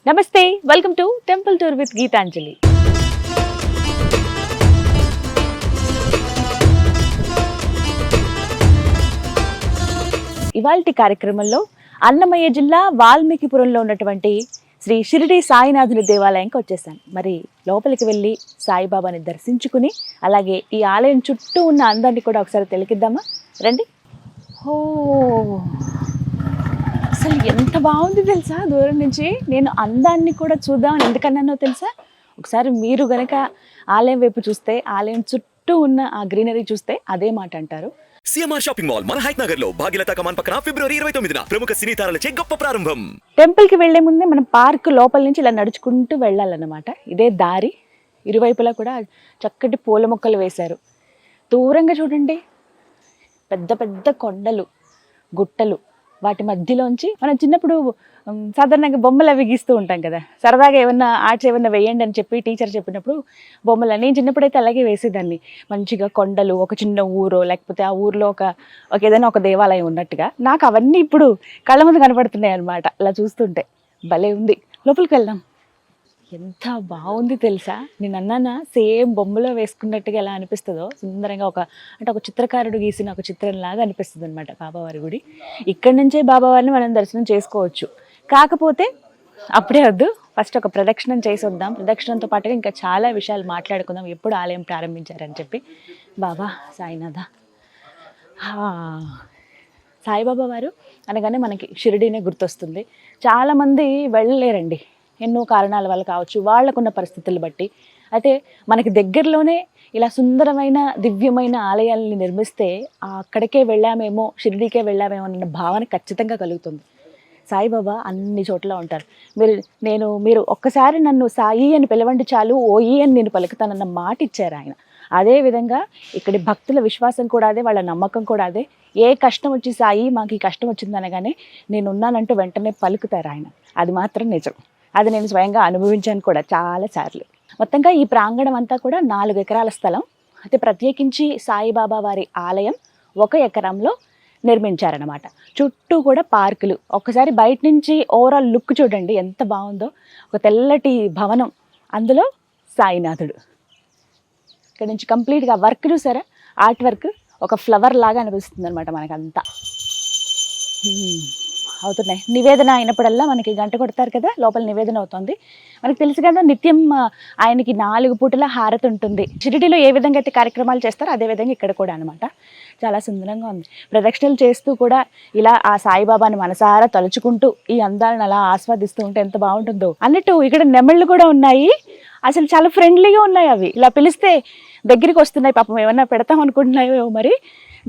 నమస్తే, welcome to temple tour with Geetanjali. ఇవాల్టి కార్యక్రమంలో అన్నమయ్య జిల్లా వాల్మీకిపురంలో ఉన్నటువంటి శ్రీ షిరిడి సాయినాథుని దేవాలయంకి వచ్చేసాను. మరి లోపలికి వెళ్ళి సాయిబాబాని దర్శించుకుని అలాగే ఈ ఆలయం చుట్టూ ఉన్న అందాన్ని కూడా ఒకసారి తిలకిద్దామా రండి. ఓ అసలు ఎంత బాగుంది తెలుసా, దూరం నుంచి నేను అందాన్ని కూడా చూద్దామని ఎందుకన్నానో తెలుసా. ఒకసారి మీరు గనక ఆలయం వైపు చూస్తే, ఆలయం చుట్టూ ఉన్న ఆ గ్రీనరీ చూస్తే అదే మాట అంటారు. సిఎంఆర్ షాపింగ్ మాల్ మన హైట్ నగర్ లో భాగ్యలతా కమాన్ పక్కన ఫిబ్రవరి 29న ప్రముఖ సినీ తారలచే గొప్ప ప్రారంభం. టెంపుల్ కి వెళ్లే ముందే మనం పార్క్ లోపల నుంచి ఇలా నడుచుకుంటూ వెళ్ళాలన్నమాట. ఇదే దారి, ఇరువైపులా కూడా చక్కటి పూల మొక్కలు వేశారు. దూరంగా చూడండి, పెద్ద పెద్ద కొండలు, గుట్టలు, వాటి మధ్యలోంచి మనం చిన్నప్పుడు సాధారణంగా బొమ్మలు అవి గీస్తూ ఉంటాం కదా, సరదాగా ఏమన్నా ఆర్ట్స్ ఏమన్నా వేయండి అని చెప్పి టీచర్ చెప్పినప్పుడు బొమ్మలు నేను చిన్నప్పుడైతే అలాగే వేసేదాన్ని. మంచిగా కొండలు, ఒక చిన్న ఊరు, లేకపోతే ఆ ఊరిలో ఒక ఏదైనా ఒక దేవాలయం ఉన్నట్టుగా నాకు అవన్నీ ఇప్పుడు కళ్ళ ముందు కనపడుతున్నాయి అన్నమాట. అలా చూస్తుంటే భలే ఉంది. లోపలికి వెళ్దాం. ఎంత బాగుంది తెలుసా, నేను అన్నానా సేమ్ బొమ్మలో వేసుకున్నట్టుగా ఎలా అనిపిస్తుందో సుందరంగా ఒక చిత్రకారుడు గీసిన ఒక చిత్రంలాగా అనిపిస్తుంది అనమాట బాబావారి గుడి. ఇక్కడి నుంచే బాబావారిని మనం దర్శనం చేసుకోవచ్చు. కాకపోతే అప్పుడే వద్దు, ఫస్ట్ ఒక ప్రదక్షిణం చేసి వద్దాం. ప్రదక్షిణంతో పాటుగా ఇంకా చాలా విషయాలు మాట్లాడుకుందాం, ఎప్పుడు ఆలయం ప్రారంభించారని చెప్పి. బాబా సాయినాథ, సాయిబాబా వారు అనగానే మనకి షిరిడీనే గుర్తొస్తుంది. చాలామంది వెళ్ళలేరండి, ఎన్నో కారణాల వల్ల కావచ్చు, వాళ్ళకున్న పరిస్థితులు బట్టి. అయితే మనకి దగ్గరలోనే ఇలా సుందరమైన దివ్యమైన ఆలయాలని నిర్మిస్తే అక్కడికే వెళ్ళామేమో, షిరిడీకే వెళ్ళామేమో అన్న భావన ఖచ్చితంగా కలుగుతుంది. సాయిబాబా అన్ని చోట్ల ఉంటారు. మీరు ఒక్కసారి నన్ను సాయి అని పిలవండి చాలు, ఓయి అని నేను పలుకుతానన్న మాట ఇచ్చారు ఆయన. అదేవిధంగా ఇక్కడి భక్తుల విశ్వాసం కూడా అదే, వాళ్ళ నమ్మకం కూడా అదే. ఏ కష్టం వచ్చి సాయి మాకు ఈ కష్టం వచ్చిందనగానే నేనున్నానంటూ వెంటనే పలుకుతారు ఆయన. అది మాత్రం నిజం, అది నేను స్వయంగా అనుభవించాను కూడా చాలాసార్లు. మొత్తంగా ఈ ప్రాంగణం అంతా కూడా 4 ఎకరాల స్థలం. అయితే ప్రత్యేకించి సాయిబాబా వారి ఆలయం 1 ఎకరంలో నిర్మించారనమాట. చుట్టూ కూడా పార్కులు. ఒక్కసారి బయట నుంచి ఓవరాల్ లుక్ చూడండి ఎంత బాగుందో. ఒక తెల్లటి భవనం, అందులో సాయినాథుడు. ఇక్కడ నుంచి కంప్లీట్గా వర్క్ చూసారా, ఆర్ట్ వర్క్, ఒక ఫ్లవర్ లాగా అనిపిస్తుంది అనమాట మనకంతా. అవుతున్నాయి. నివేదన అయినప్పుడల్లా మనకి గంట కొడతారు కదా, లోపల నివేదన అవుతుంది. మనకు తెలుసు కదా, నిత్యం ఆయనకి 4 పూటల హారతి ఉంటుంది. షిరిడీలో ఏ విధంగా అయితే కార్యక్రమాలు చేస్తారో అదేవిధంగా ఇక్కడ కూడా అనమాట. చాలా సుందరంగా ఉంది. ప్రదక్షిణలు చేస్తూ కూడా ఇలా ఆ సాయిబాబాని మనసారా తలుచుకుంటూ ఈ అందాలను అలా ఆస్వాదిస్తూ ఉంటే ఎంత బాగుంటుందో. అన్నట్టు ఇక్కడ నెమళ్ళు కూడా ఉన్నాయి. అసలు చాలా ఫ్రెండ్లీగా ఉన్నాయి. అవి ఇలా పిలిస్తే దగ్గరికి వస్తున్నాయి. పాపం ఏమన్నా పెడతాం అనుకుంటున్నాయో మరి.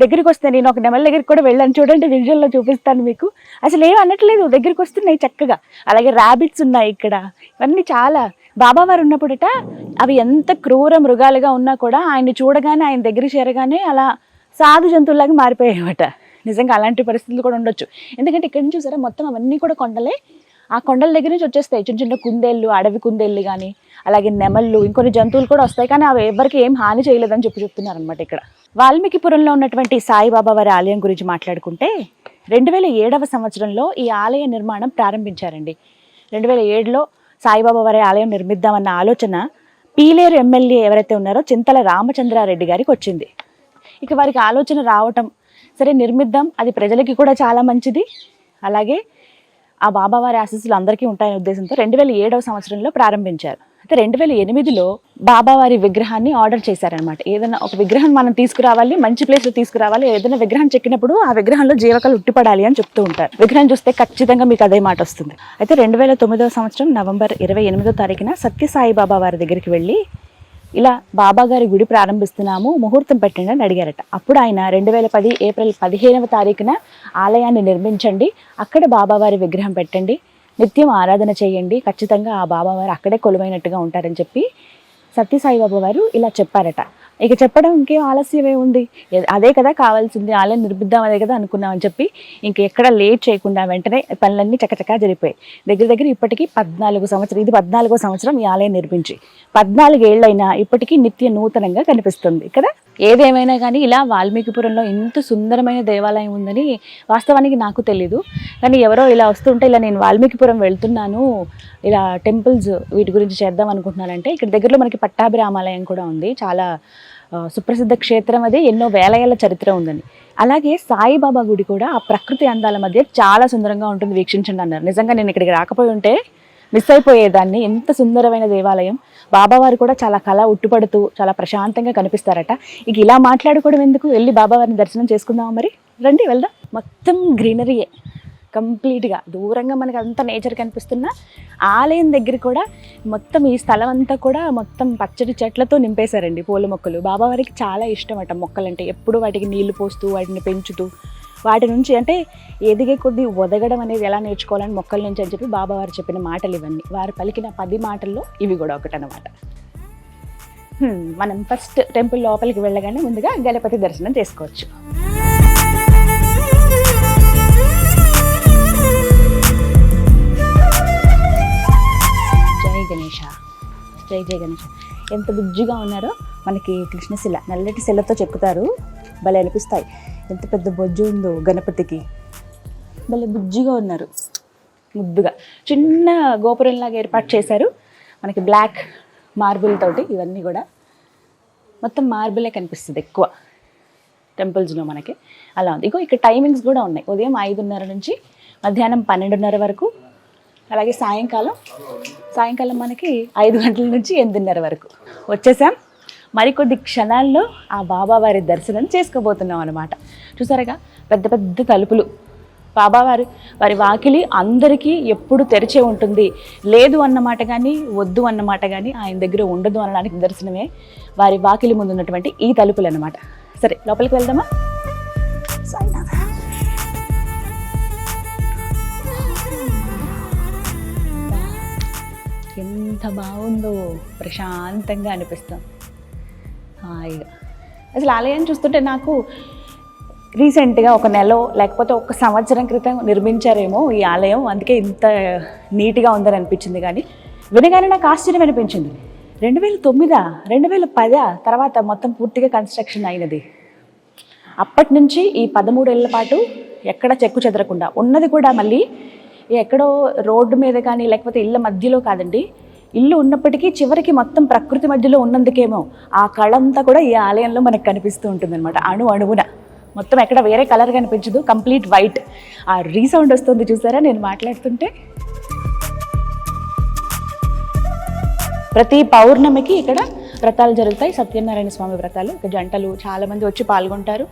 దగ్గరికి వస్తే నేను ఒక నెమల దగ్గరికి కూడా వెళ్ళాను, చూడండి విజువల్లో చూపిస్తాను మీకు. అసలు ఏం అనట్లేదు, దగ్గరికి వస్తున్నాయి చక్కగా. అలాగే ర్యాబిట్స్ ఉన్నాయి ఇక్కడ. ఇవన్నీ చాలా బాబావారు ఉన్నప్పుడట అవి ఎంత క్రూర మృగాలుగా ఉన్నా కూడా ఆయన్ని చూడగానే, ఆయన దగ్గరికి చేరగానే అలా సాధు జంతువులాగా మారిపోయాయన్నమాట. నిజంగా అలాంటి పరిస్థితులు కూడా ఉండొచ్చు. ఎందుకంటే ఇక్కడ నుంచి చూసారా, మొత్తం అవన్నీ కూడా కొండలే. ఆ కొండల దగ్గర నుంచి వచ్చేస్తాయి చిన్న చిన్న కుందేళ్ళు, అడవి కుందేళ్ళు కానీ, అలాగే నెమళ్ళు, ఇంకొన్ని జంతువులు కూడా వస్తాయి. కానీ అవి ఎవరికి ఏం హాని చేయలేదని చెప్తున్నారనమాట. ఇక్కడ వాల్మీకిపురంలో ఉన్నటువంటి సాయిబాబా వారి ఆలయం గురించి మాట్లాడుకుంటే 2007వ సంవత్సరంలో ఈ ఆలయ నిర్మాణం ప్రారంభించారండి. 2007లో సాయిబాబా వారి ఆలయం నిర్మిద్దామన్న ఆలోచన పీలేరు ఎమ్మెల్యే ఎవరైతే ఉన్నారో చింతల రామచంద్రారెడ్డి గారికి వచ్చింది. ఇక వారికి ఆలోచన రావటం, సరే నిర్మిద్దాం, అది ప్రజలకి కూడా చాలా మంచిది, అలాగే ఆ బాబావారి ఆశీస్సులు అందరికీ ఉంటాయనే ఉద్దేశంతో 2007వ సంవత్సరంలో ప్రారంభించారు. అయితే 2008లో బాబావారి విగ్రహాన్ని ఆర్డర్ చేశారనమాట. ఏదైనా ఒక విగ్రహం మనం తీసుకురావాలి, మంచి ప్లేస్లో తీసుకురావాలి. ఏదైనా విగ్రహం చెక్కినప్పుడు ఆ విగ్రహంలో జీవకళ ఉట్టిపడాలి అని చెప్తూ ఉంటారు. విగ్రహం చూస్తే ఖచ్చితంగా మీకు అదే మాట వస్తుంది. అయితే 2009వ సంవత్సరం నవంబర్ 28వ తారీఖున సత్యసాయి బాబా వారి దగ్గరికి వెళ్ళి ఇలా బాబాగారి గుడి ప్రారంభిస్తున్నాము, ముహూర్తం పెట్టండి అని అడిగారట. అప్పుడు ఆయన 2010 ఏప్రిల్ 15వ తారీఖున ఆలయాన్ని నిర్మించండి, అక్కడ బాబావారి విగ్రహం పెట్టండి, నిత్యం ఆరాధన చేయండి, ఖచ్చితంగా ఆ బాబావారు అక్కడే కొలువైనట్టుగా ఉంటారని చెప్పి సత్యసాయి బాబా వారు ఇలా చెప్పారట. ఇక చెప్పడం ఇంకేం ఆలస్యమే ఉంది, అదే కదా కావాల్సింది, ఆలయం నిర్మిద్దాం అదే కదా అనుకున్నామని చెప్పి ఇంకెక్కడ లేట్ చేయకుండా వెంటనే పనులన్నీ చకచకా జరిగిపోయాయి. దగ్గర ఇప్పటికీ 14 సంవత్సరం, ఇది 14వ సంవత్సరం ఈ ఆలయం నిర్మించి. 14 ఏళ్ళైనా ఇప్పటికీ నిత్య నూతనంగా కనిపిస్తుంది కదా. ఏదేమైనా కానీ ఇలా వాల్మీకిపురంలో ఇంత సుందరమైన దేవాలయం ఉందని వాస్తవానికి నాకు తెలీదు. కానీ ఎవరో ఇలా వస్తుంటే ఇలా నేను వాల్మీకిపురం వెళ్తున్నాను, ఇలా టెంపుల్స్ వీటి గురించి చేద్దాం అనుకుంటున్నానంటే ఇక్కడ దగ్గరలో మనకి పట్టాభిరామాలయం కూడా ఉంది. చాలా సుప్రసిద్ధ క్షేత్రం అది, ఎన్నో వేల ఏళ్ల చరిత్ర ఉందని. అలాగే సాయిబాబా గుడి కూడా ఆ ప్రకృతి అందాల మధ్య చాలా సుందరంగా ఉంటుంది, వీక్షించండి అన్నారు. నిజంగా నేను ఇక్కడికి రాకపోయి ఉంటే మిస్ అయిపోయేదాన్ని. ఎంత సుందరమైన దేవాలయం. బాబావారు కూడా చాలా కళ ఉట్టుపడుతూ చాలా ప్రశాంతంగా కనిపిస్తారట. ఇక ఇలా మాట్లాడుకోవడం ఎందుకు, వెళ్ళి బాబావారిని దర్శనం చేసుకుందామా మరి, రండి వెళ్దాం. మొత్తం గ్రీనరీయే కంప్లీట్గా, దూరంగా మనకి అంతా నేచర్ కనిపిస్తున్న ఆలయం దగ్గర కూడా మొత్తం ఈ స్థలం అంతా కూడా మొత్తం పచ్చడి చెట్లతో నింపేశారండి, పూల మొక్కలు. బాబావారికి చాలా ఇష్టం అట మొక్కలంటే, ఎప్పుడు వాటికి నీళ్లు పోస్తూ వాటిని పెంచుతూ వాటి నుంచి అంటే ఎదిగే కొద్దీ ఒదగడం అనేది ఎలా నేర్చుకోవాలని మొక్కల నుంచి అని చెప్పి బాబావారు చెప్పిన మాటలు ఇవన్నీ. వారు పలికిన 10 మాటల్లో ఇవి కూడా ఒకటనమాట. మనం ఫస్ట్ టెంపుల్ లోపలికి వెళ్ళగానే ముందుగా గణపతి దర్శనం చేసుకోవచ్చు. జై గణేష, జై జై గణేష. ఎంత బుజ్జిగా ఉన్నారో. మనకి కృష్ణశిల, నల్లటి శిలతో చెక్కుతారు, భలే అనిపిస్తాయి. ఎంత పెద్ద బొజ్జు ఉందో గణపతికి, భలే బుజ్జిగా ఉన్నారు, ముద్దుగా. చిన్న గోపురంలాగా ఏర్పాటు చేశారు మనకి, బ్లాక్ మార్బుల్ తోటి. ఇవన్నీ కూడా మొత్తం మార్బులే కనిపిస్తుంది ఎక్కువ టెంపుల్స్లో మనకి, అలా ఉంది. ఇగో ఇక్కడ టైమింగ్స్ కూడా ఉన్నాయి, ఉదయం 5:30 నుంచి మధ్యాహ్నం 12:30 వరకు. అలాగే సాయంకాలం మనకి 5 గంటల నుంచి 8:30 వరకు. వచ్చేసాం. మరికొద్ది క్షణాల్లో ఆ బాబావారి దర్శనం చేసుకోబోతున్నాం అనమాట. చూసారుగా పెద్ద పెద్ద తలుపులు. బాబావారి వాకిలి అందరికీ ఎప్పుడు తెరిచే ఉంటుంది, లేదు అన్నమాట కానీ వద్దు అన్నమాట కానీ ఆయన దగ్గర ఉండదు అనడానికి నిదర్శనమే వారి వాకిలి ముందు ఉన్నటువంటి ఈ తలుపులు అనమాట. సరే లోపలికి వెళ్దామా. ఎంత బాగుందో, ప్రశాంతంగా అనిపిస్తాం హాయిగా. అసలు ఆలయాన్ని చూస్తుంటే నాకు రీసెంట్గా 1 నెల లేకపోతే 1 సంవత్సరం క్రితం నిర్మించారేమో ఈ ఆలయం, అందుకే ఇంత నీట్గా ఉందని అనిపించింది. కానీ వినగానే నాకు ఆశ్చర్యం అనిపించింది. 2009 2010 తర్వాత మొత్తం పూర్తిగా కన్స్ట్రక్షన్ అయినది. అప్పటి నుంచి ఈ 13 ఏళ్ల పాటు ఎక్కడ చెక్కు చెదరకుండా ఉన్నది కూడా మళ్ళీ ఎక్కడో రోడ్డు మీద కానీ లేకపోతే ఇళ్ళ మధ్యలో కాదండి, ఇల్లు ఉన్నప్పటికీ చివరికి మొత్తం ప్రకృతి మధ్యలో ఉన్నందుకేమో ఆ కళ అంతా కూడా ఈ ఆలయంలో మనకు కనిపిస్తూ ఉంటుంది అనమాట. అణువున మొత్తం ఎక్కడ వేరే కలర్ కనిపించదు, కంప్లీట్ వైట్. ఆ రీసౌండ్ వస్తుంది చూసారా నేను మాట్లాడుతుంటే. ప్రతి పౌర్ణమికి ఇక్కడ వ్రతాలు జరుగుతాయి, సత్యనారాయణ స్వామి వ్రతాలు. ఇక జంటలు చాలామంది వచ్చి పాల్గొంటారు.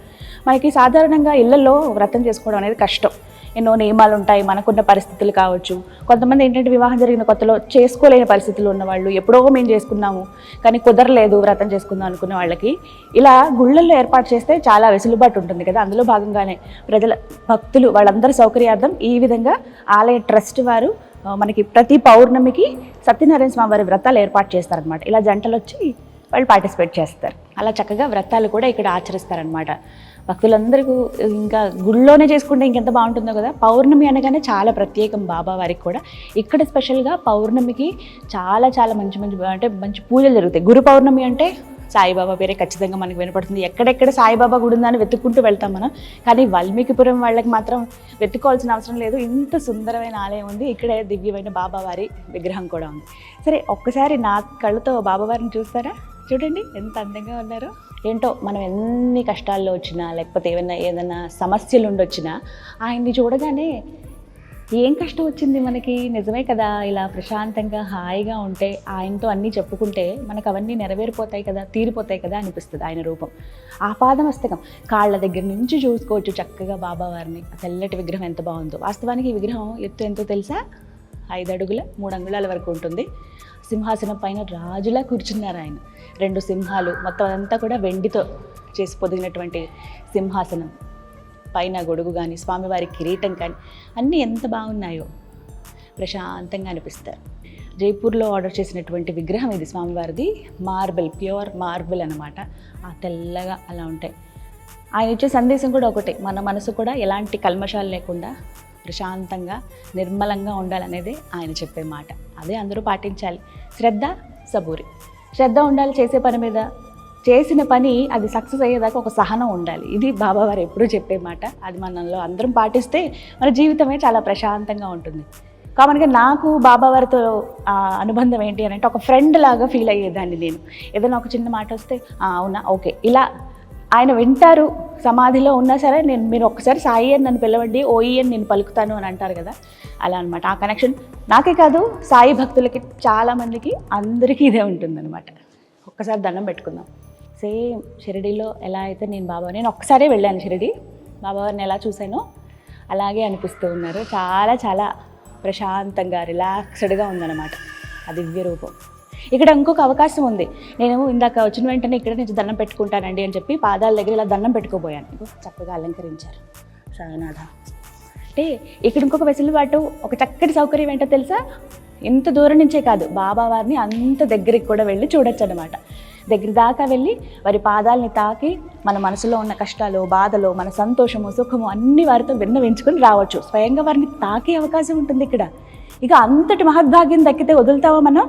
మనకి సాధారణంగా ఇళ్లలో వ్రతం చేసుకోవడం అనేది కష్టం, ఎన్నో నియమాలు ఉంటాయి, మనకున్న పరిస్థితులు కావచ్చు. కొంతమంది ఏంటంటే వివాహం జరిగిన కొత్తలో చేసుకోలేని పరిస్థితులు ఉన్నవాళ్ళు, ఎప్పుడో మేము చేసుకున్నాము కానీ కుదరలేదు వ్రతం చేసుకుందాం అనుకునే వాళ్ళకి ఇలా గుళ్ళల్లో ఏర్పాటు చేస్తే చాలా వెసులుబాటు ఉంటుంది కదా. అందులో భాగంగానే ప్రజల భక్తులు వాళ్ళందరి సౌకర్యార్థం ఈ విధంగా ఆలయ ట్రస్ట్ వారు మనకి ప్రతి పౌర్ణమికి సత్యనారాయణ స్వామి వారి వ్రతాలు ఏర్పాటు చేస్తారనమాట. ఇలా జంటలు వచ్చి వాళ్ళు పార్టిసిపేట్ చేస్తారు. అలా చక్కగా వ్రతాలు కూడా ఇక్కడ ఆచరిస్తారనమాట. భక్తులందరికీ ఇంకా గుళ్ళోనే చేసుకుంటే ఇంకెంత బాగుంటుందో కదా. పౌర్ణమి అనగానే చాలా ప్రత్యేకం బాబావారికి కూడా. ఇక్కడ స్పెషల్గా పౌర్ణమికి చాలా చాలా మంచి పూజలు జరుగుతాయి. గురు పౌర్ణమి అంటే సాయిబాబా పేరే ఖచ్చితంగా మనకు వినపడుతుంది. ఎక్కడెక్కడ సాయిబాబా గుడి ఉందని వెతుక్కుంటూ వెళ్తాం మనం. కానీ వాల్మీకిపురం వాళ్ళకి మాత్రం వెతుక్కోవాల్సిన అవసరం లేదు, ఇంత సుందరమైన ఆలయం ఉంది. ఇక్కడే దివ్యమైన బాబావారి విగ్రహం కూడా ఉంది. సరే ఒక్కసారి నా కళ్ళతో బాబావారిని చూస్తారా? చూడండి ఎంత అందంగా ఉన్నారో. ఏంటో మనం ఎన్ని కష్టాల్లో వచ్చినా లేకపోతే ఏదైనా సమస్యలు ఉండొచ్చినా ఆయన్ని చూడగానే ఏం కష్టం వచ్చింది మనకి, నిజమే కదా, ఇలా ప్రశాంతంగా హాయిగా ఉంటే ఆయనతో అన్నీ చెప్పుకుంటే మనకు అవన్నీ నెరవేరిపోతాయి కదా, తీరిపోతాయి కదా అనిపిస్తుంది ఆయన రూపం. ఆపాదమస్తకం కాళ్ళ దగ్గర నుంచి చూసుకోవచ్చు చక్కగా బాబావారిని. తెల్లటి విగ్రహం ఎంత బాగుందో. వాస్తవానికి ఈ విగ్రహం ఎత్తు ఎంతో తెలుసా? 5 అడుగుల 3 అంగుళాల వరకు ఉంటుంది. సింహాసనం పైన రాజులా కూర్చున్నారు ఆయన. 2 సింహాలు, మొత్తం అంతా కూడా వెండితో చేసి పొదిగినటువంటి సింహాసనం. పైన గొడుగు కానీ స్వామివారి కిరీటం కానీ అన్నీ ఎంత బాగున్నాయో, ప్రశాంతంగా అనిపిస్తారు. జైపూర్లో ఆర్డర్ చేసినటువంటి విగ్రహం ఇది స్వామివారిది. మార్బుల్, ప్యూర్ మార్బుల్ అనమాట. ఆ తెల్లగా అలా ఉంటాయి. ఆయన ఇచ్చే సందేశం కూడా ఒకటే, మన మనసు కూడా ఎలాంటి కల్మషాలు లేకుండా ప్రశాంతంగా నిర్మలంగా ఉండాలనేదే ఆయన చెప్పే మాట. అదే అందరూ పాటించాలి. శ్రద్ధ, సబూరి. శ్రద్ధ ఉండాలి చేసే పని మీద, చేసిన పని అది సక్సెస్ అయ్యేదాకా ఒక సహనం ఉండాలి. ఇది బాబావారు ఎప్పుడూ చెప్పే మాట. అది మనలో అందరం పాటిస్తే మన జీవితమే చాలా ప్రశాంతంగా ఉంటుంది. కామన్గా నాకు బాబావారితో అనుబంధం ఏంటి అని అంటే ఒక ఫ్రెండ్ లాగా ఫీల్ అయ్యేదాన్ని నేను. ఏదైనా ఒక చిన్న మాట వస్తే అవునా ఓకే ఇలా ఆయన వింటారు. సమాధిలో ఉన్నా సరే మీరు ఒక్కసారి సాయి అని నన్ను పిలవండి, ఓయి అని నేను పలుకుతాను అని అంటారు కదా, అలా అనమాట. ఆ కనెక్షన్ నాకే కాదు సాయి భక్తులకి చాలామందికి అందరికీ ఇదే ఉంటుందన్నమాట. ఒక్కసారి దండం పెట్టుకుందాం. సేమ్ షిరిడీలో ఎలా అయితే నేను ఒక్కసారే వెళ్ళాను షిరిడీ, బాబావారిని ఎలా చూశానో అలాగే అనిపిస్తూ ఉన్నారు. చాలా చాలా ప్రశాంతంగా రిలాక్స్డ్గా ఉందన్నమాట ఆ దివ్య రూపం. ఇక్కడ ఇంకొక అవకాశం ఉంది. నేను ఇందాక వచ్చిన వెంటనే ఇక్కడ నుంచి దండం పెట్టుకుంటానండి అని చెప్పి పాదాల దగ్గర ఇలా దండం పెట్టుకోబోయాను. చక్కగా అలంకరించారు సాయినాథ. అంటే ఇక్కడ ఇంకొక వెసులుబాటు, ఒక చక్కటి సౌకర్యం ఏంటో తెలుసా? ఇంత దూరం నుంచే కాదు, బాబావారిని అంత దగ్గరికి కూడా వెళ్ళి చూడొచ్చు అనమాట. దగ్గర దాకా వెళ్ళి వారి పాదాలని తాకి మన మనసులో ఉన్న కష్టాలు, బాధలు, మన సంతోషము, సుఖము అన్ని వారితో విన్నవించుకొని రావచ్చు. స్వయంగా వారిని తాకే అవకాశం ఉంటుంది ఇక్కడ. ఇక అంతటి మహద్భాగ్యం దక్కితే వదులుతావా మనం?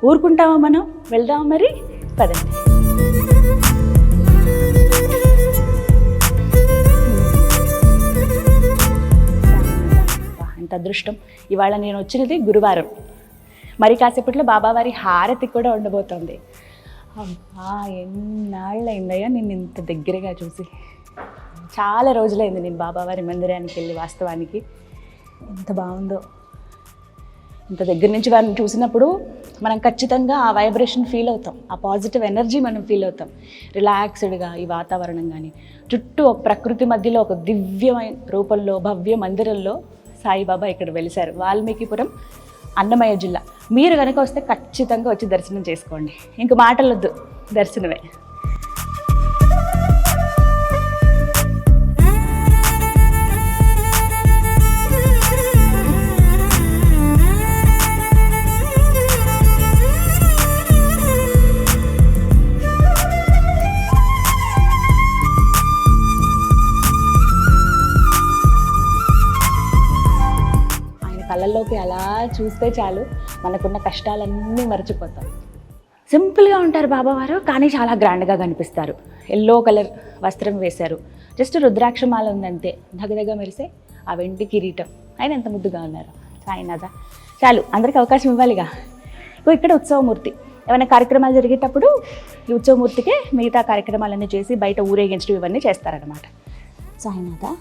ఊరుకుంటావా మనం? వెళ్దామా మరి? పదండి. ఎంత అదృష్టం. ఇవాళ నేను వచ్చినది గురువారం. మరి కాసేపట్లో బాబావారి హారతి కూడా ఉండబోతోంది. అబ్బా ఎన్నాళ్ళయిందయ్యా నేను ఇంత దగ్గరగా చూసి. చాలా రోజులైంది నేను బాబావారి మందిరానికి వెళ్ళి. వాస్తవానికి ఎంత బాగుందో. ఇంత దగ్గర నుంచి వారిని చూసినప్పుడు మనం ఖచ్చితంగా ఆ వైబ్రేషన్ ఫీల్ అవుతాం, ఆ పాజిటివ్ ఎనర్జీ మనం ఫీల్ అవుతాం. రిలాక్స్డ్గా ఈ వాతావరణం కానీ, చుట్టూ ఒక ప్రకృతి మధ్యలో ఒక దివ్యమైన రూపంలో భవ్య మందిరంలో సాయిబాబా ఇక్కడ వెలిశారు. వాల్మీకిపురం, అన్నమయ్య జిల్లా. మీరు కనుక వస్తే ఖచ్చితంగా వచ్చి దర్శనం చేసుకోండి. ఇంక మాటలొద్దు, దర్శనమే. కళ్ళల్లోకి అలా చూస్తే చాలు మనకున్న కష్టాలన్నీ మర్చిపోతాం. సింపుల్గా ఉంటారు బాబావారు, కానీ చాలా గ్రాండ్గా కనిపిస్తారు. ఎల్లో కలర్ వస్త్రం వేశారు, జస్ట్ రుద్రాక్షమాల ఉందంతే, దగ్గరగా మెరిసే ఆ వెండి కిరీటం. ఆయన ఎంత ముద్దుగా ఉన్నారు సాయినాథ. చాలు, అందరికి అవకాశం ఇవ్వాలిగా. ఇక్కడ ఉత్సవమూర్తి. ఏమైనా కార్యక్రమాలు జరిగేటప్పుడు ఈ ఉత్సవమూర్తికే మిగతా కార్యక్రమాలన్నీ చేసి బయట ఊరేగించడం ఇవన్నీ చేస్తారన్నమాట. సాయినాథ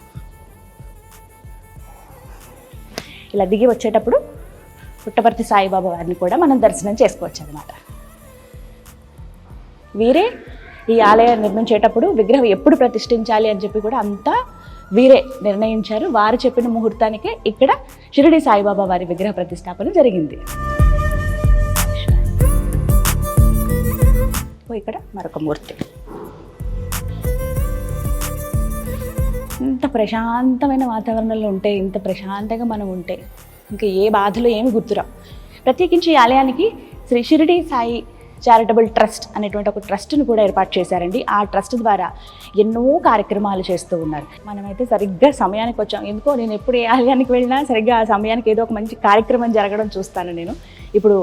ఇలా దిగి వచ్చేటప్పుడు పుట్టపర్తి సాయిబాబా వారిని కూడా మనం దర్శనం చేసుకోవచ్చు అనమాట. వీరే ఈ ఆలయం నిర్మించేటప్పుడు విగ్రహం ఎప్పుడు ప్రతిష్ఠించాలి అని చెప్పి కూడా అంతా వీరే నిర్ణయించారు. వారు చెప్పిన ముహూర్తానికే ఇక్కడ షిరిడి సాయిబాబా వారి విగ్రహ ప్రతిష్టాపన జరిగింది. ఇక్కడ మరొక మూర్తి. ఇంత ప్రశాంతమైన వాతావరణంలో ఉంటే, ఇంత ప్రశాంతంగా మనం ఉంటే ఇంకా ఏ బాధలు ఏమి గుర్తురావు. ప్రత్యేకించి ఈ ఆలయానికి శ్రీ షిరిడి సాయి చారిటబుల్ ట్రస్ట్ అనేటువంటి ఒక ట్రస్ట్ను కూడా ఏర్పాటు చేశారండి. ఆ ట్రస్ట్ ద్వారా ఎన్నో కార్యక్రమాలు చేస్తూ ఉన్నారు. మనమైతే సరిగ్గా సమయానికి వచ్చాం. ఎందుకో నేను ఎప్పుడు ఏ ఆలయానికి వెళ్ళినా సరిగ్గా ఆ సమయానికి ఏదో ఒక మంచి కార్యక్రమం జరగడం చూస్తాను నేను. ఇప్పుడు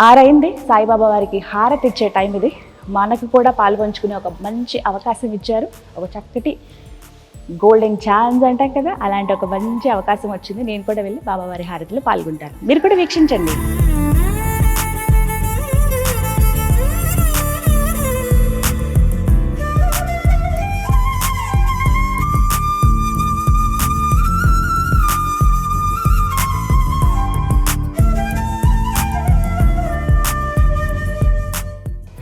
6 అయింది, సాయిబాబా వారికి హారతి ఇచ్చే టైం ఇది. మనకు కూడా పాల్పంచుకునే ఒక మంచి అవకాశం ఇచ్చారు. ఒక చక్కటి గోల్డెన్ ఛాన్స్ అంటాం కదా, అలాంటి ఒక మంచి అవకాశం వచ్చింది. నేను కూడా వెళ్ళి బాబావారి హారతిలో పాల్గొంటాను. మీరు కూడా వీక్షించండి.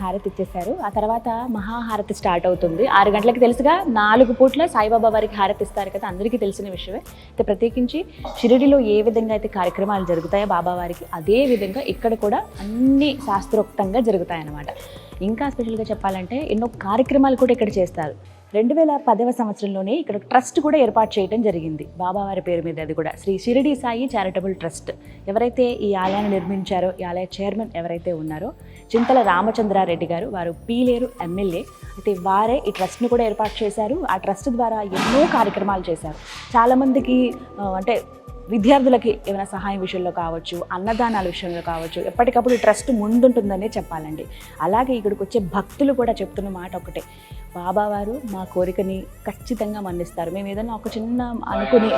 హారతి ఇచ్చేశారు. ఆ తర్వాత మహాహారతి స్టార్ట్ అవుతుంది 6 గంటలకు. తెలుసుగా 4 పూట్ల సాయిబాబా వారికి హారతి ఇస్తారు కదా, అందరికీ తెలిసిన విషయమే. అయితే ప్రత్యేకించి షిరిడిలో ఏ విధంగా అయితే కార్యక్రమాలు జరుగుతాయో బాబావారికి, అదే విధంగా ఇక్కడ కూడా అన్ని శాస్త్రోక్తంగా జరుగుతాయన్నమాట. ఇంకా స్పెషల్గా చెప్పాలంటే ఎన్నో కార్యక్రమాలు కూడా ఇక్కడ చేస్తారు. 2010వ సంవత్సరంలోనే ఇక్కడ ట్రస్ట్ కూడా ఏర్పాటు చేయడం జరిగింది బాబావారి పేరు మీద. అది కూడా శ్రీ షిరిడి సాయి చారిటబుల్ ట్రస్ట్. ఎవరైతే ఈ ఆలయాన్ని నిర్మించారో, ఈ ఆలయ చైర్మన్ ఎవరైతే ఉన్నారో చింతల రామచంద్రారెడ్డి గారు, వారు పీలేరు ఎమ్మెల్యే. అయితే వారే ఈ ట్రస్ట్ని కూడా ఏర్పాటు చేశారు. ఆ ట్రస్ట్ ద్వారా ఎన్నో కార్యక్రమాలు చేశారు. చాలామందికి అంటే విద్యార్థులకి ఏమైనా సహాయం విషయంలో కావచ్చు, అన్నదానాల విషయంలో కావచ్చు, ఎప్పటికప్పుడు ట్రస్ట్ ముందుంటుందనే చెప్పాలండి. అలాగే ఇక్కడికి వచ్చే భక్తులు కూడా చెప్తున్న మాట ఒకటే, బాబావారు మా కోరికని ఖచ్చితంగా మన్నిస్తారు. మేము ఏదైనా ఒక చిన్న అనుకుని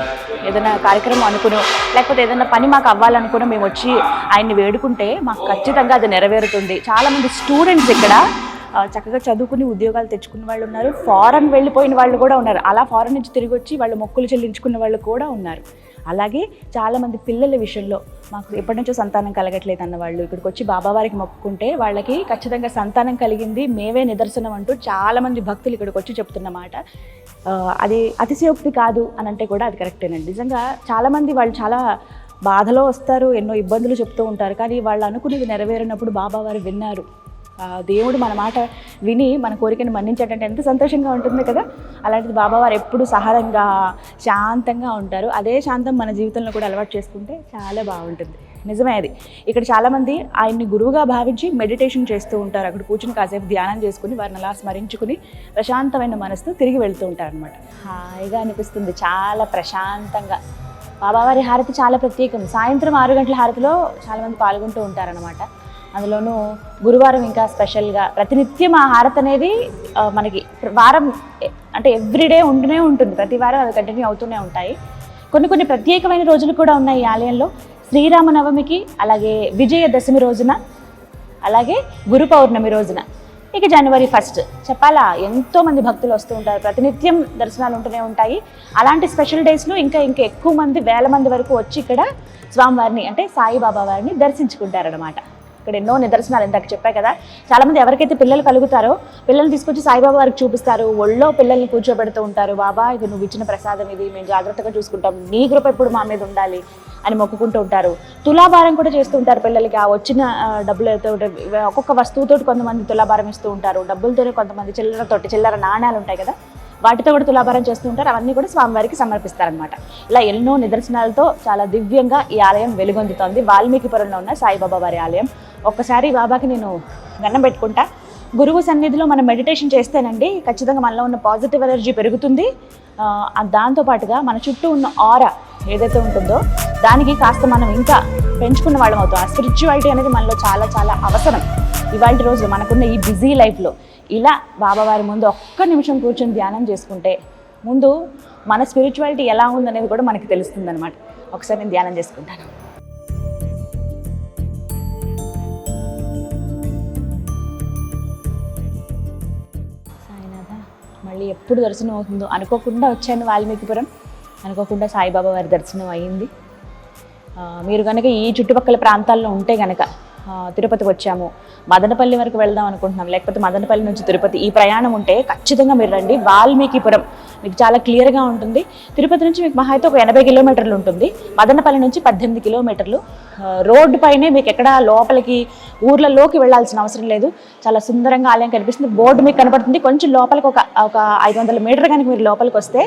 ఏదైనా కార్యక్రమం అనుకునో లేకపోతే ఏదైనా పని మాకు అవ్వాలనుకుని మేము వచ్చి ఆయన్ని వేడుకుంటే మాకు ఖచ్చితంగా అది నెరవేరుతుంది. చాలామంది స్టూడెంట్స్ ఇక్కడ చక్కగా చదువుకుని ఉద్యోగాలు తెచ్చుకున్న వాళ్ళు ఉన్నారు, ఫారెన్ వెళ్ళిపోయిన వాళ్ళు కూడా ఉన్నారు. అలా ఫారెన్ నుంచి తిరిగి వచ్చి వాళ్ళు మొక్కులు చెల్లించుకున్న వాళ్ళు కూడా ఉన్నారు. అలాగే చాలామంది పిల్లల విషయంలో మాకు ఎప్పటి నుంచో సంతానం కలగట్లేదు అన్న వాళ్ళు ఇక్కడికి వచ్చి బాబావారికి మొక్కుకుంటే వాళ్ళకి ఖచ్చితంగా సంతానం కలిగింది, మేవే నిదర్శనం అంటూ చాలామంది భక్తులు ఇక్కడికి వచ్చి చెప్తున్నమాట. అది అతిశయోక్తి కాదు అని అంటే కూడా అది కరెక్టేనండి. నిజంగా చాలామంది వాళ్ళు చాలా బాధలో వస్తారు, ఎన్నో ఇబ్బందులు చెప్తూ ఉంటారు. కానీ వాళ్ళు అనుకునేది నెరవేరినప్పుడు బాబావారు విన్నారు. దేవుడు మన మాట విని మన కోరికను మన్నించాడంటే ఎంత సంతోషంగా ఉంటుంది కదా. అలాంటిది బాబావారు ఎప్పుడు సహనంగా శాంతంగా ఉంటారు. అదే శాంతం మన జీవితంలో కూడా అలవాటు చేసుకుంటే చాలా బాగుంటుంది. నిజమే అది. ఇక్కడ చాలామంది ఆయన్ని గురువుగా భావించి మెడిటేషన్ చేస్తూ ఉంటారు. అక్కడ కూర్చుని కాసేపు ధ్యానం చేసుకుని వారిని అలా స్మరించుకుని ప్రశాంతమైన మనసుతో తిరిగి వెళ్తూ ఉంటారు అనమాట. హాయిగా అనిపిస్తుంది, చాలా ప్రశాంతంగా. బాబావారి హారతి చాలా ప్రత్యేకం. సాయంత్రం 6 గంటల హారతిలో చాలామంది పాల్గొంటూ ఉంటారనమాట. అందులోనూ గురువారం ఇంకా స్పెషల్గా ప్రతినిత్యం ఆ హారతి అనేది మనకి వారం అంటే ఎవ్రీడే ఉంటూనే ఉంటుంది. ప్రతి వారం అది కంటిన్యూ అవుతూనే ఉంటాయి. కొన్ని ప్రత్యేకమైన రోజులు కూడా ఉన్నాయి ఈ ఆలయంలో. శ్రీరామనవమికి, అలాగే విజయదశమి రోజున, అలాగే గురు పౌర్ణమి రోజున, ఇక జనవరి 1 చెప్పాలా ఎంతోమంది భక్తులు వస్తూ ఉంటారు. ప్రతినిత్యం దర్శనాలు ఉంటూనే ఉంటాయి. అలాంటి స్పెషల్ డేస్లో ఇంకా ఎక్కువ మంది, వేల మంది వరకు వచ్చి ఇక్కడ స్వామివారిని అంటే సాయిబాబా వారిని దర్శించుకుంటారనమాట. ఇక్కడ ఎన్నో నిదర్శనాలు ఇందాక చెప్పాయి కదా. చాలామంది ఎవరికైతే పిల్లలు కలుగుతారో పిల్లల్ని తీసుకొచ్చి సాయిబాబా వారికి చూపిస్తారు. ఒళ్ళో పిల్లల్ని కూర్చోబెడుతూ ఉంటారు. బాబా ఇది నువ్వు ఇచ్చిన ప్రసాదం, ఇది మేము జాగ్రత్తగా చూసుకుంటాం, నీ కృప ఎప్పుడు మా మీద ఉండాలి అని మొక్కుకుంటూ ఉంటారు. తులాభారం కూడా చేస్తూ ఉంటారు పిల్లలకి. ఆ వచ్చిన డబ్బులతో ఒక్కొక్క వస్తువుతోటి కొంతమంది తులాభారం ఇస్తూ ఉంటారు. డబ్బులతోనే కొంతమంది చిల్లర నాణ్యాలు ఉంటాయి కదా, వాటితో కూడా తులాభారం చేస్తూ ఉంటారు. అవన్నీ కూడా స్వామివారికి సమర్పిస్తారనమాట. ఇలా ఎన్నో నిదర్శనాలతో చాలా దివ్యంగా ఈ ఆలయం వెలుగొందుతోంది. వాల్మీకిపురంలో ఉన్న సాయిబాబా వారి ఆలయం. ఒక్కసారి బాబాకి నేను దండం పెట్టుకుంటా. గురువు సన్నిధిలో మనం మెడిటేషన్ చేస్తేనండి ఖచ్చితంగా మనలో ఉన్న పాజిటివ్ ఎనర్జీ పెరుగుతుంది. దాంతోపాటుగా మన చుట్టూ ఉన్న ఆరా ఏదైతే ఉంటుందో దానికి కాస్త మనం ఇంకా పెంచుకున్న వాళ్ళం అవుతాం. ఆ స్పిరిచువాలిటీ అనేది మనలో చాలా చాలా అవసరం. ఇవాళ రోజులో మనకున్న ఈ బిజీ లైఫ్లో ఇలా బాబావారి ముందు ఒక్క నిమిషం కూర్చొని ధ్యానం చేసుకుంటే ముందు మన స్పిరిచువాలిటీ ఎలా ఉందనేది కూడా మనకి తెలుస్తుంది అనమాట. ఒకసారి నేను ధ్యానం చేసుకుంటాను. సాయినాథ, మళ్ళీ ఎప్పుడు దర్శనం అవుతుందో అనుకోకుండా వచ్చాను వాల్మీకిపురం. అనుకోకుండా సాయిబాబా వారి దర్శనం అయ్యింది. మీరు కనుక ఈ చుట్టుపక్కల ప్రాంతాల్లో ఉంటే కనుక తిరుపతికి వచ్చాము, మదనపల్లి వరకు వెళ్దాం అనుకుంటున్నాం, లేకపోతే మదనపల్లి నుంచి తిరుపతి ఈ ప్రయాణం ఉంటే ఖచ్చితంగా మీరు రండి. వాల్మీకిపురం మీకు చాలా క్లియర్గా ఉంటుంది. తిరుపతి నుంచి మీకు మహా అయితే ఒక 80 కిలోమీటర్లు ఉంటుంది. మదనపల్లి నుంచి 18 కిలోమీటర్లు. రోడ్డు పైనే మీకు ఎక్కడ లోపలికి ఊర్లలోకి వెళ్ళాల్సిన అవసరం లేదు. చాలా సుందరంగా ఆలయం కనిపిస్తుంది. బోర్డు మీకు కనపడుతుంది. కొంచెం లోపలికి ఒక 500 మీటర్ కనుక మీరు లోపలికి వస్తే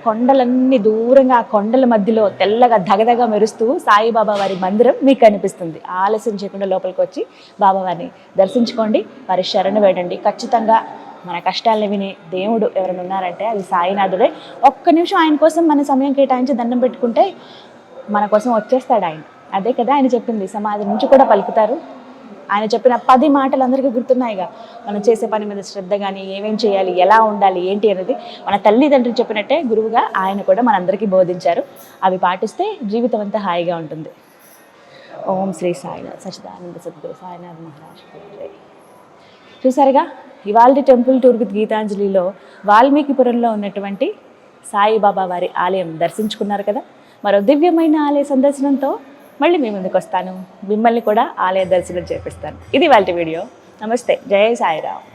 కొండలన్నీ దూరంగా, ఆ కొండల మధ్యలో తెల్లగా దగదగా మెరుస్తూ సాయిబాబా వారి మందిరం మీకు కనిపిస్తుంది. ఆలస్యం చేయకుండా లోపలికి వచ్చి బాబావారిని దర్శించుకోండి, వారి శరణు వేడండి. ఖచ్చితంగా మన కష్టాలను విని దేవుడు ఎవరైనా ఉన్నారంటే అది సాయినాథుడే. ఒక్క నిమిషం ఆయన కోసం మన సమయం కేటాయించి దండం పెట్టుకుంటే మన కోసం వచ్చేస్తాడు ఆయన. అదే కదా ఆయన చెప్పింది, సమాధి నుంచి కూడా పలుకుతారు. ఆయన చెప్పిన 10 మాటలు అందరికీ గుర్తున్నాయిగా. మనం చేసే పని మీద శ్రద్ధ కానీ, ఏమేం చేయాలి, ఎలా ఉండాలి, ఏంటి అనేది మన తల్లిదండ్రులు చెప్పినట్టే గురువుగా ఆయన కూడా మనందరికీ బోధించారు. అవి పాటిస్తే జీవితం అంతా హాయిగా ఉంటుంది. ఓం శ్రీ సాయినాథ్ సచిదానంద సద్గురు సాయినాథ్ మహారాజ్. చూసారుగా ఇవాల్టి టెంపుల్ టూర్ విత్ గీతాంజలిలో వాల్మీకిపురంలో ఉన్నటువంటి సాయిబాబా వారి ఆలయం దర్శించుకున్నారు కదా. మరో దివ్యమైన ఆలయ సందర్శనంతో మళ్ళీ మీ ముందుకు వస్తాను. మిమ్మల్ని కూడా ఆలయ దర్శనం చేపిస్తాను. ఇది వాళ్ళ వీడియో. నమస్తే, జై సాయిరామ్.